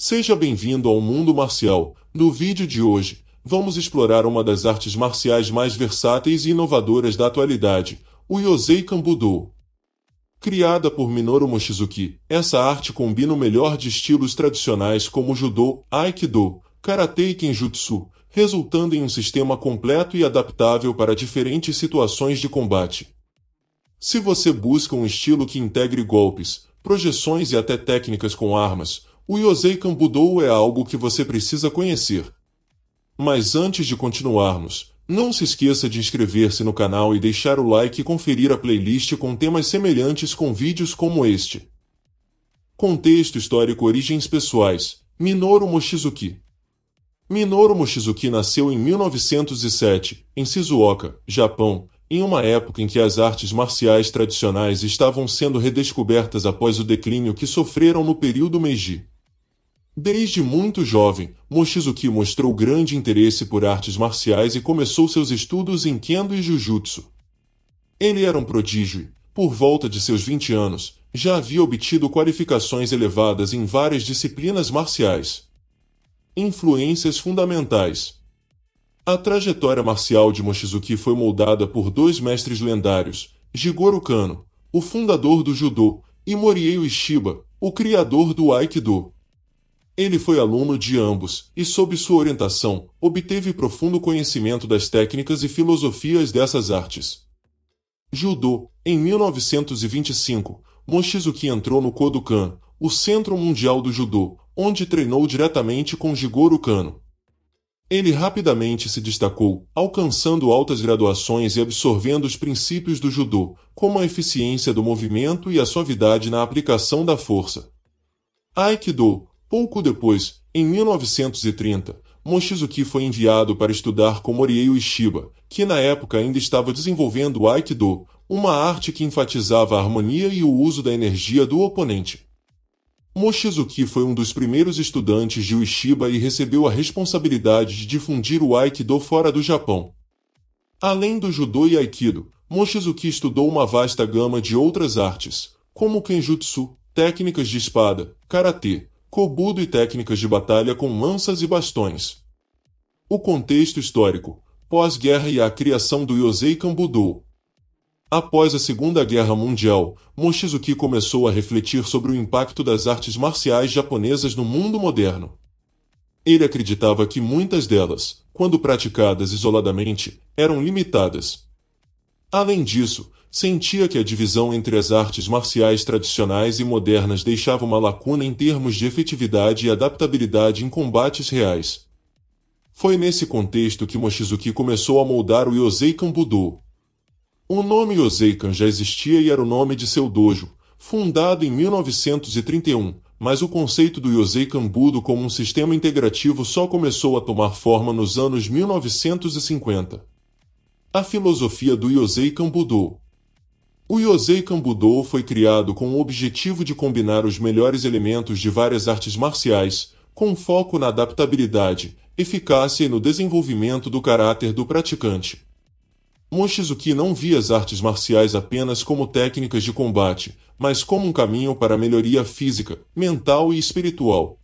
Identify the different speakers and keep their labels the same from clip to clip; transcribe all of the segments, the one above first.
Speaker 1: Seja bem-vindo ao mundo marcial. No vídeo de hoje, vamos explorar uma das artes marciais mais versáteis e inovadoras da atualidade, o Yoseikan Budo. Criada por Minoru Mochizuki, essa arte combina o melhor de estilos tradicionais como Judô, Aikido, Karatê e Kenjutsu, resultando em um sistema completo e adaptável para diferentes situações de combate. Se você busca um estilo que integre golpes, projeções e até técnicas com armas, o Yoseikan Budo é algo que você precisa conhecer. Mas antes de continuarmos, não se esqueça de inscrever-se no canal e deixar o like e conferir a playlist com temas semelhantes com vídeos como este. Contexto histórico. Origens pessoais. Minoru Mochizuki. Minoru Mochizuki nasceu em 1907, em Shizuoka, Japão, em uma época em que as artes marciais tradicionais estavam sendo redescobertas após o declínio que sofreram no período Meiji. Desde muito jovem, Mochizuki mostrou grande interesse por artes marciais e começou seus estudos em Kendo e Jujutsu. Ele era um prodígio e, por volta de seus 20 anos, já havia obtido qualificações elevadas em várias disciplinas marciais. Influências fundamentais. A trajetória marcial de Mochizuki foi moldada por dois mestres lendários, Jigoro Kano, o fundador do Judô, e Morihei Ueshiba, o criador do Aikido. Ele foi aluno de ambos, e sob sua orientação, obteve profundo conhecimento das técnicas e filosofias dessas artes. Judô. Em 1925, Mochizuki entrou no Kodokan, o Centro Mundial do Judô, onde treinou diretamente com Jigoro Kano. Ele rapidamente se destacou, alcançando altas graduações e absorvendo os princípios do Judô, como a eficiência do movimento e a suavidade na aplicação da força. Aikido. Pouco depois, em 1930, Mochizuki foi enviado para estudar com Morihei Ueshiba, que na época ainda estava desenvolvendo o Aikido, uma arte que enfatizava a harmonia e o uso da energia do oponente. Mochizuki foi um dos primeiros estudantes de Ueshiba e recebeu a responsabilidade de difundir o Aikido fora do Japão. Além do Judô e Aikido, Mochizuki estudou uma vasta gama de outras artes, como Kenjutsu, técnicas de espada, Karatê, Kobudo e técnicas de batalha com lanças e bastões. O contexto histórico, pós-guerra e a criação do Yoseikan Budo. Após a Segunda Guerra Mundial, Mochizuki começou a refletir sobre o impacto das artes marciais japonesas no mundo moderno. Ele acreditava que muitas delas, quando praticadas isoladamente, eram limitadas. Além disso, sentia que a divisão entre as artes marciais tradicionais e modernas deixava uma lacuna em termos de efetividade e adaptabilidade em combates reais. Foi nesse contexto que Mochizuki começou a moldar o Yoseikan Budo. O nome Yoseikan já existia e era o nome de seu dojo, fundado em 1931, mas o conceito do Yoseikan Budo como um sistema integrativo só começou a tomar forma nos anos 1950. A filosofia do Yoseikan Budo. O Yoseikan Budo foi criado com o objetivo de combinar os melhores elementos de várias artes marciais, com foco na adaptabilidade, eficácia e no desenvolvimento do caráter do praticante. Mochizuki não via as artes marciais apenas como técnicas de combate, mas como um caminho para a melhoria física, mental e espiritual.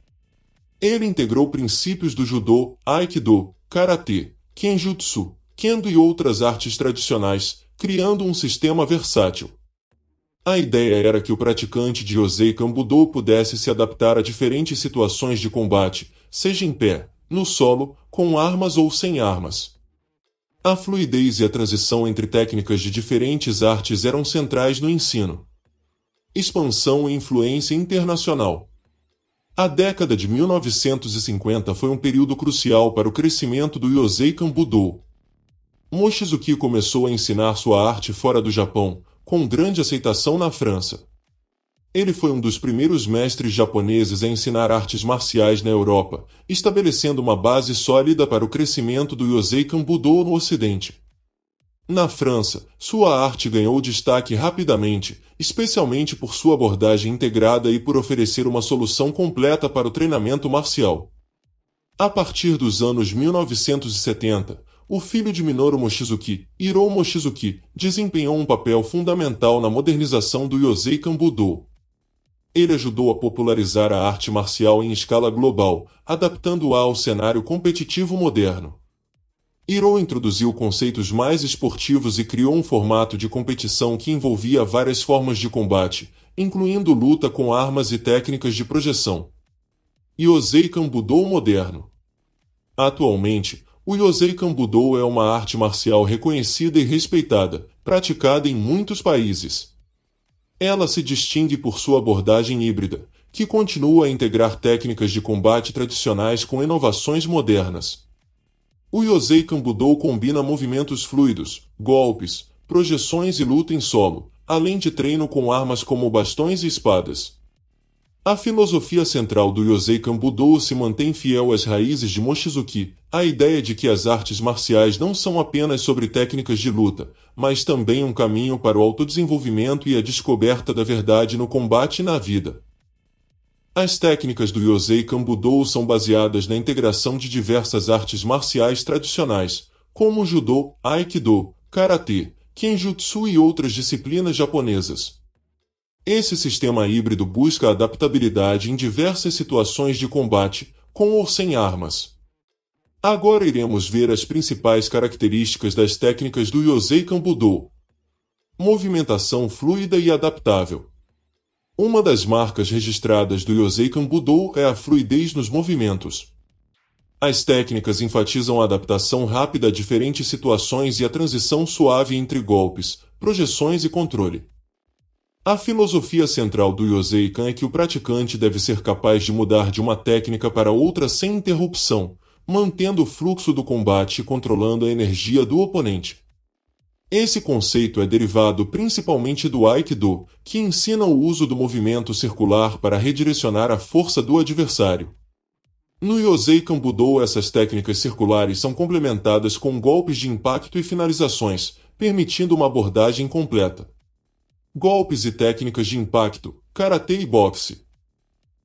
Speaker 1: Ele integrou princípios do Judô, Aikido, Karatê, Kenjutsu, Kendo e outras artes tradicionais, criando um sistema versátil. A ideia era que o praticante de Yoseikan Budo pudesse se adaptar a diferentes situações de combate, seja em pé, no solo, com armas ou sem armas. A fluidez e a transição entre técnicas de diferentes artes eram centrais no ensino. Expansão e influência internacional. A década de 1950 foi um período crucial para o crescimento do Yoseikan Budo. Mochizuki começou a ensinar sua arte fora do Japão, com grande aceitação na França. Ele foi um dos primeiros mestres japoneses a ensinar artes marciais na Europa, estabelecendo uma base sólida para o crescimento do Yoseikan Budo no Ocidente. Na França, sua arte ganhou destaque rapidamente, especialmente por sua abordagem integrada e por oferecer uma solução completa para o treinamento marcial. A partir dos anos 1970, o filho de Minoru Mochizuki, Hiroo Mochizuki, desempenhou um papel fundamental na modernização do Yoseikan Budo. Ele ajudou a popularizar a arte marcial em escala global, adaptando-a ao cenário competitivo moderno. Hiro introduziu conceitos mais esportivos e criou um formato de competição que envolvia várias formas de combate, incluindo luta com armas e técnicas de projeção. Yoseikan Budô moderno. Atualmente, o Yoseikan Budô é uma arte marcial reconhecida e respeitada, praticada em muitos países. Ela se distingue por sua abordagem híbrida, que continua a integrar técnicas de combate tradicionais com inovações modernas. O Yoseikan Budô combina movimentos fluidos, golpes, projeções e luta em solo, além de treino com armas como bastões e espadas. A filosofia central do Yoseikan Budô se mantém fiel às raízes de Mochizuki, a ideia de que as artes marciais não são apenas sobre técnicas de luta, mas também um caminho para o autodesenvolvimento e a descoberta da verdade no combate e na vida. As técnicas do Yoseikan Budô são baseadas na integração de diversas artes marciais tradicionais, como Judô, Aikido, Karatê, Kenjutsu e outras disciplinas japonesas. Esse sistema híbrido busca adaptabilidade em diversas situações de combate, com ou sem armas. Agora iremos ver as principais características das técnicas do Yoseikan Budô. Movimentação fluida e adaptável. Uma das marcas registradas do Yoseikan Budô é a fluidez nos movimentos. As técnicas enfatizam a adaptação rápida a diferentes situações e a transição suave entre golpes, projeções e controle. A filosofia central do Yoseikan é que o praticante deve ser capaz de mudar de uma técnica para outra sem interrupção, mantendo o fluxo do combate e controlando a energia do oponente. Esse conceito é derivado principalmente do Aikido, que ensina o uso do movimento circular para redirecionar a força do adversário. No Yoseikan Budô, essas técnicas circulares são complementadas com golpes de impacto e finalizações, permitindo uma abordagem completa. Golpes e técnicas de impacto, karatê e boxe.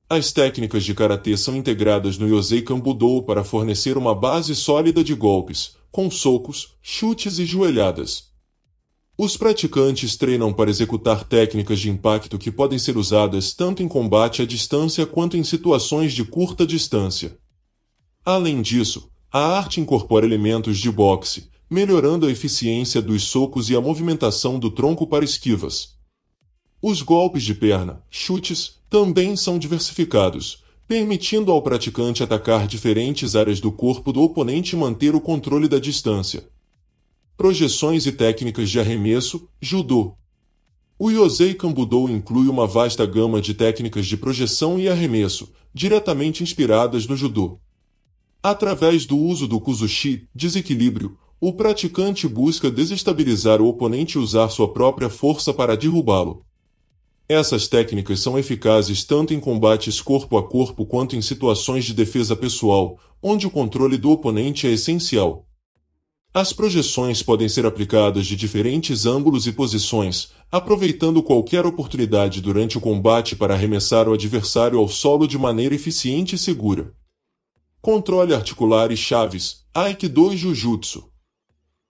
Speaker 1: As técnicas de karatê são integradas no Yoseikan Budô para fornecer uma base sólida de golpes, com socos, chutes e joelhadas. Os praticantes treinam para executar técnicas de impacto que podem ser usadas tanto em combate à distância quanto em situações de curta distância. Além disso, a arte incorpora elementos de boxe, melhorando a eficiência dos socos e a movimentação do tronco para esquivas. Os golpes de perna, chutes, também são diversificados, permitindo ao praticante atacar diferentes áreas do corpo do oponente e manter o controle da distância. Projeções e técnicas de arremesso, judô. O Yoseikan Budô inclui uma vasta gama de técnicas de projeção e arremesso, diretamente inspiradas no judô. Através do uso do kuzushi, desequilíbrio, o praticante busca desestabilizar o oponente e usar sua própria força para derrubá-lo. Essas técnicas são eficazes tanto em combates corpo a corpo quanto em situações de defesa pessoal, onde o controle do oponente é essencial. As projeções podem ser aplicadas de diferentes ângulos e posições, aproveitando qualquer oportunidade durante o combate para arremessar o adversário ao solo de maneira eficiente e segura. Controle articular e chaves, Aikido e Jujutsu.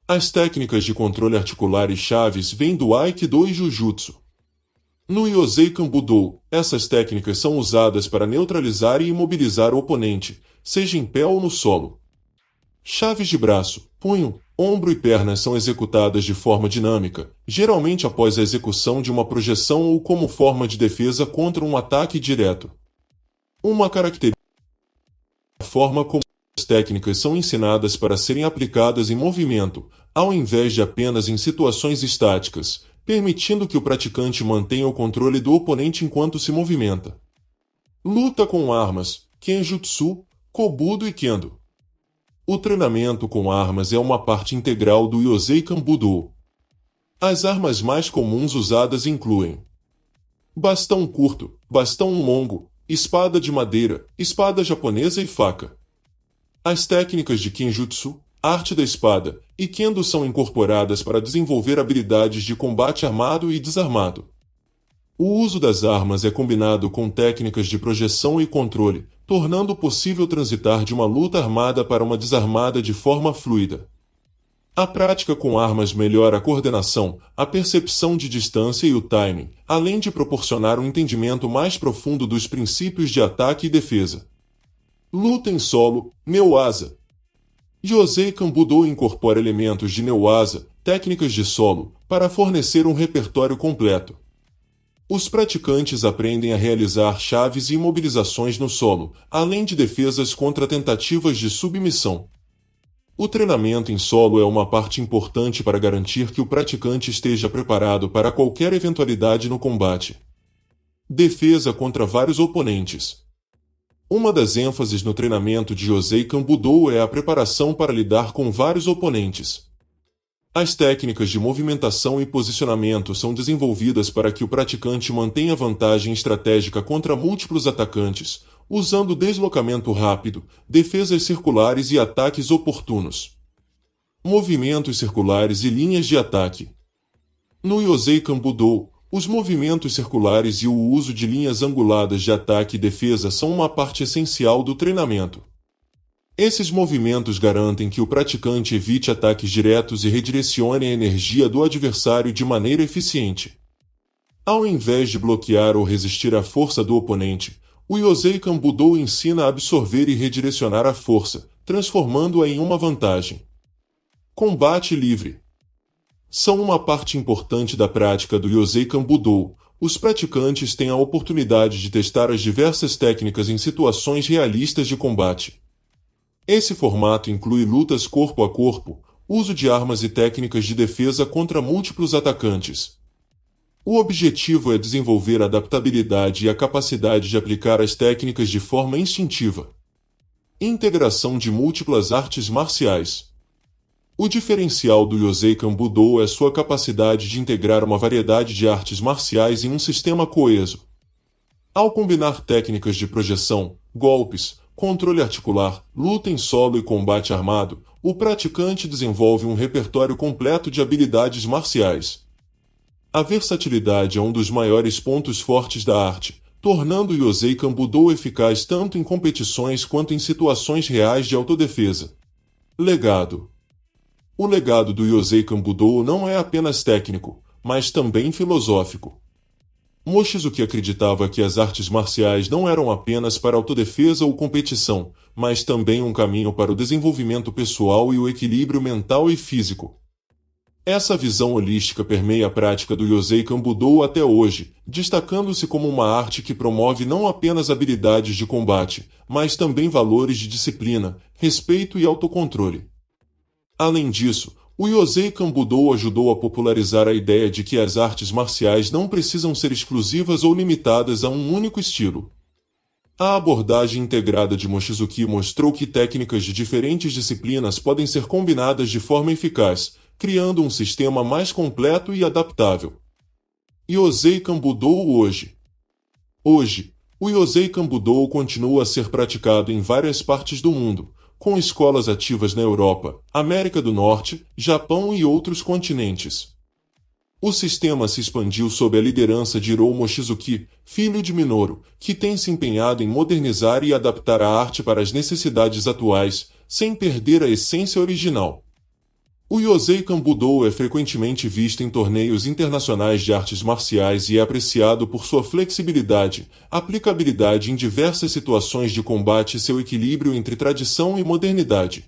Speaker 1: As técnicas de controle articular e chaves vêm do Aikido e Jujutsu. No Yoseikan Budô, essas técnicas são usadas para neutralizar e imobilizar o oponente, seja em pé ou no solo. Chaves de braço, punho, ombro e pernas são executadas de forma dinâmica, geralmente após a execução de uma projeção ou como forma de defesa contra um ataque direto. Uma característica é a forma como as técnicas são ensinadas para serem aplicadas em movimento, ao invés de apenas em situações estáticas, permitindo que o praticante mantenha o controle do oponente enquanto se movimenta. Luta com armas, Kenjutsu, Kobudo e Kendo. O treinamento com armas é uma parte integral do Yoseikan Budô. As armas mais comuns usadas incluem bastão curto, bastão longo, espada de madeira, espada japonesa e faca. As técnicas de Kenjutsu, arte da espada, e Kendo são incorporadas para desenvolver habilidades de combate armado e desarmado. O uso das armas é combinado com técnicas de projeção e controle, tornando possível transitar de uma luta armada para uma desarmada de forma fluida. A prática com armas melhora a coordenação, a percepção de distância e o timing, além de proporcionar um entendimento mais profundo dos princípios de ataque e defesa. Luta em solo, Neoasa. Yoseikan Budo incorpora elementos de Neoasa, técnicas de solo, para fornecer um repertório completo. Os praticantes aprendem a realizar chaves e imobilizações no solo, além de defesas contra tentativas de submissão. O treinamento em solo é uma parte importante para garantir que o praticante esteja preparado para qualquer eventualidade no combate. Defesa contra vários oponentes. Uma das ênfases no treinamento de Yoseikan Budo é a preparação para lidar com vários oponentes. As técnicas de movimentação e posicionamento são desenvolvidas para que o praticante mantenha vantagem estratégica contra múltiplos atacantes, usando deslocamento rápido, defesas circulares e ataques oportunos. Movimentos circulares e linhas de ataque. No Yoseikan Budo, os movimentos circulares e o uso de linhas anguladas de ataque e defesa são uma parte essencial do treinamento. Esses movimentos garantem que o praticante evite ataques diretos e redirecione a energia do adversário de maneira eficiente. Ao invés de bloquear ou resistir à força do oponente, o Yoseikan Budo ensina a absorver e redirecionar a força, transformando-a em uma vantagem. Combate livre. São uma parte importante da prática do Yoseikan Budo. Os praticantes têm a oportunidade de testar as diversas técnicas em situações realistas de combate. Esse formato inclui lutas corpo a corpo, uso de armas e técnicas de defesa contra múltiplos atacantes. O objetivo é desenvolver a adaptabilidade e a capacidade de aplicar as técnicas de forma instintiva. Integração de múltiplas artes marciais. O diferencial do Yoseikan Budo é sua capacidade de integrar uma variedade de artes marciais em um sistema coeso. Ao combinar técnicas de projeção, golpes, controle articular, luta em solo e combate armado, o praticante desenvolve um repertório completo de habilidades marciais. A versatilidade é um dos maiores pontos fortes da arte, tornando o Yoseikan Budo eficaz tanto em competições quanto em situações reais de autodefesa. Legado. O legado do Yoseikan Budo não é apenas técnico, mas também filosófico. Mochizuki acreditava que as artes marciais não eram apenas para autodefesa ou competição, mas também um caminho para o desenvolvimento pessoal e o equilíbrio mental e físico. Essa visão holística permeia a prática do Yoseikan Budo até hoje, destacando-se como uma arte que promove não apenas habilidades de combate, mas também valores de disciplina, respeito e autocontrole. Além disso, o Yoseikan Budo ajudou a popularizar a ideia de que as artes marciais não precisam ser exclusivas ou limitadas a um único estilo. A abordagem integrada de Mochizuki mostrou que técnicas de diferentes disciplinas podem ser combinadas de forma eficaz, criando um sistema mais completo e adaptável. Yoseikan Budo hoje. Hoje, o Yoseikan Budo continua a ser praticado em várias partes do mundo, com escolas ativas na Europa, América do Norte, Japão e outros continentes. O sistema se expandiu sob a liderança de Hirou Mochizuki, filho de Minoru, que tem se empenhado em modernizar e adaptar a arte para as necessidades atuais, sem perder a essência original. O Yoseikan Budo é frequentemente visto em torneios internacionais de artes marciais e é apreciado por sua flexibilidade, aplicabilidade em diversas situações de combate e seu equilíbrio entre tradição e modernidade.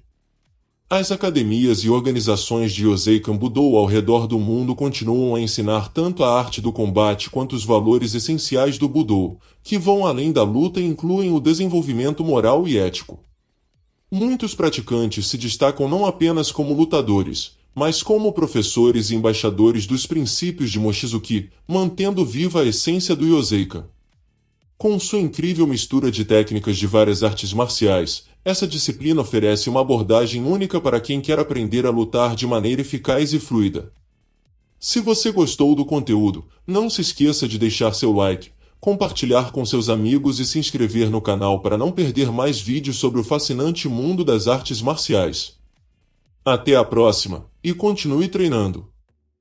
Speaker 1: As academias e organizações de Yoseikan Budo ao redor do mundo continuam a ensinar tanto a arte do combate quanto os valores essenciais do Budo, que vão além da luta e incluem o desenvolvimento moral e ético. Muitos praticantes se destacam não apenas como lutadores, mas como professores e embaixadores dos princípios de Mochizuki, mantendo viva a essência do Yoseikan. Com sua incrível mistura de técnicas de várias artes marciais, essa disciplina oferece uma abordagem única para quem quer aprender a lutar de maneira eficaz e fluida. Se você gostou do conteúdo, não se esqueça de deixar seu like, compartilhar com seus amigos e se inscrever no canal para não perder mais vídeos sobre o fascinante mundo das artes marciais. Até a próxima, e continue treinando!